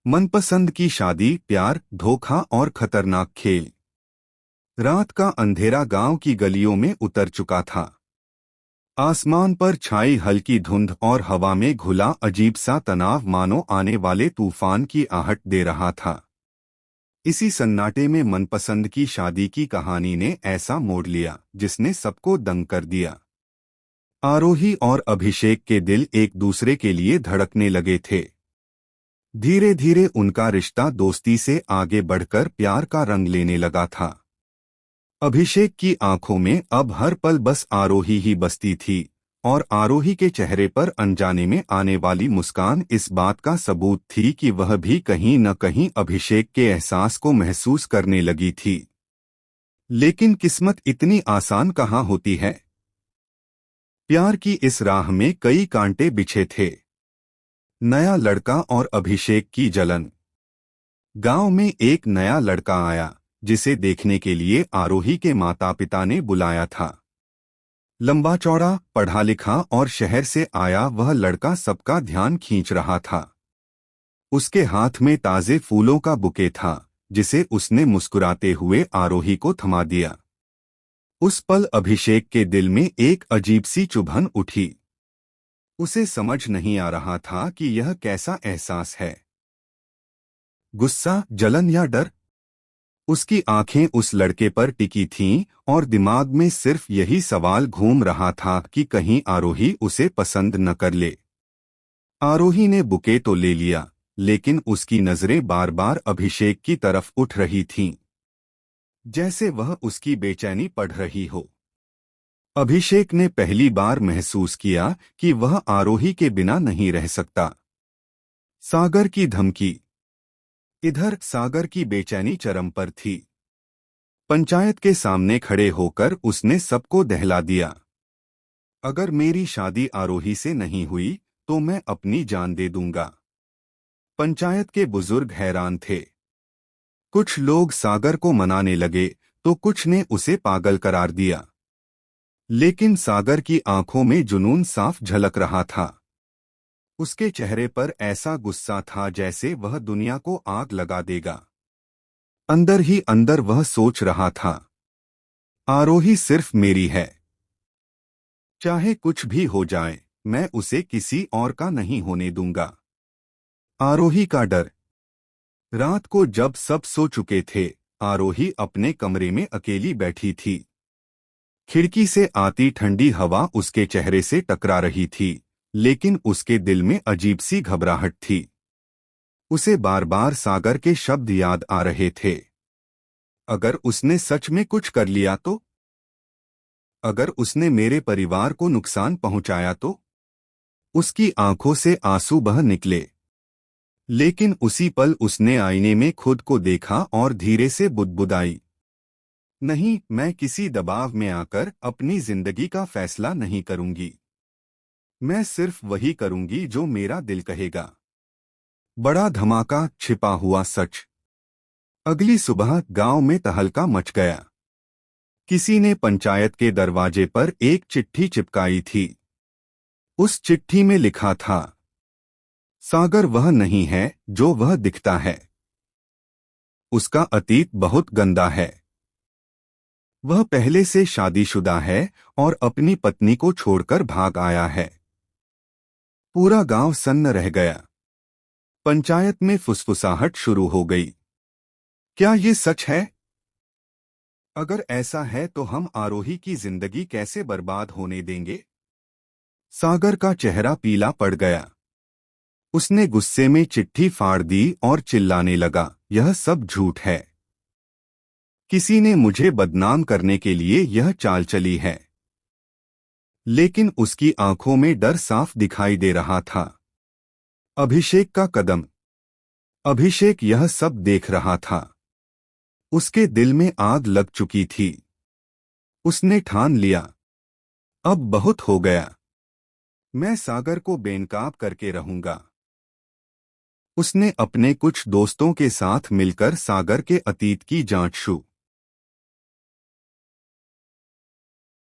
मनपसंद की शादी, प्यार, धोखा और खतरनाक खेल। रात का अंधेरा गांव की गलियों में उतर चुका था। आसमान पर छाई हल्की धुंध और हवा में घुला अजीब सा तनाव मानो आने वाले तूफान की आहट दे रहा था। इसी सन्नाटे में मनपसंद की शादी की कहानी ने ऐसा मोड़ लिया जिसने सबको दंग कर दिया। आरोही और अभिषेक के दिल एक दूसरे के लिए धड़कने लगे थे। धीरे धीरे उनका रिश्ता दोस्ती से आगे बढ़कर प्यार का रंग लेने लगा था। अभिषेक की आंखों में अब हर पल बस आरोही ही बसती थी और आरोही के चेहरे पर अनजाने में आने वाली मुस्कान इस बात का सबूत थी कि वह भी कहीं न कहीं अभिषेक के एहसास को महसूस करने लगी थी। लेकिन किस्मत इतनी आसान कहाँ होती है। प्यार की इस राह में कई कांटे बिछे थे। नया लड़का और अभिषेक की जलन। गांव में एक नया लड़का आया जिसे देखने के लिए आरोही के माता पिता ने बुलाया था। लंबा चौड़ा, पढ़ा लिखा और शहर से आया वह लड़का सबका ध्यान खींच रहा था। उसके हाथ में ताजे फूलों का बुके था जिसे उसने मुस्कुराते हुए आरोही को थमा दिया। उस पल अभिषेक के दिल में एक अजीब सी चुभन उठी। उसे समझ नहीं आ रहा था कि यह कैसा एहसास है, गुस्सा, जलन या डर। उसकी आंखें उस लड़के पर टिकी थीं और दिमाग में सिर्फ यही सवाल घूम रहा था कि कहीं आरोही उसे पसंद न कर ले। आरोही ने बुके तो ले लिया, लेकिन उसकी नजरें बार बार अभिषेक की तरफ उठ रही थीं, जैसे वह उसकी बेचैनी पढ़ रही हो। अभिषेक ने पहली बार महसूस किया कि वह आरोही के बिना नहीं रह सकता। सागर की धमकी। इधर सागर की बेचैनी चरम पर थी। पंचायत के सामने खड़े होकर उसने सबको दहला दिया। अगर मेरी शादी आरोही से नहीं हुई तो मैं अपनी जान दे दूंगा। पंचायत के बुजुर्ग हैरान थे। कुछ लोग सागर को मनाने लगे तो कुछ ने उसे पागल करार दिया। लेकिन सागर की आंखों में जुनून साफ झलक रहा था। उसके चेहरे पर ऐसा गुस्सा था जैसे वह दुनिया को आग लगा देगा। अंदर ही अंदर वह सोच रहा था, आरोही सिर्फ मेरी है। चाहे कुछ भी हो जाए, मैं उसे किसी और का नहीं होने दूंगा। आरोही का डर। रात को जब सब सो चुके थे, आरोही अपने कमरे में अकेली बैठी थी। खिड़की से आती ठंडी हवा उसके चेहरे से टकरा रही थी, लेकिन उसके दिल में अजीब सी घबराहट थी। उसे बार बार सागर के शब्द याद आ रहे थे। अगर उसने सच में कुछ कर लिया तो? अगर उसने मेरे परिवार को नुकसान पहुंचाया तो? उसकी आंखों से आंसू बह निकले। लेकिन उसी पल उसने आईने में खुद को देखा और धीरे से बुदबुदाई, नहीं, मैं किसी दबाव में आकर अपनी जिंदगी का फैसला नहीं करूंगी। मैं सिर्फ वही करूंगी जो मेरा दिल कहेगा। बड़ा धमाका, छिपा हुआ सच। अगली सुबह गांव में तहलका मच गया। किसी ने पंचायत के दरवाजे पर एक चिट्ठी चिपकाई थी। उस चिट्ठी में लिखा था, सागर वह नहीं है जो वह दिखता है। उसका अतीत बहुत गंदा है। वह पहले से शादीशुदा है और अपनी पत्नी को छोड़कर भाग आया है। पूरा गांव सन्न रह गया। पंचायत में फुसफुसाहट शुरू हो गई। क्या ये सच है? अगर ऐसा है तो हम आरोही की जिंदगी कैसे बर्बाद होने देंगे? सागर का चेहरा पीला पड़ गया। उसने गुस्से में चिट्ठी फाड़ दी और चिल्लाने लगा, यह सब झूठ है। किसी ने मुझे बदनाम करने के लिए यह चाल चली है। लेकिन उसकी आंखों में डर साफ दिखाई दे रहा था। अभिषेक का कदम। अभिषेक यह सब देख रहा था। उसके दिल में आग लग चुकी थी। उसने ठान लिया, अब बहुत हो गया। मैं सागर को बेनकाब करके रहूंगा। उसने अपने कुछ दोस्तों के साथ मिलकर सागर के अतीत की जांच शुरू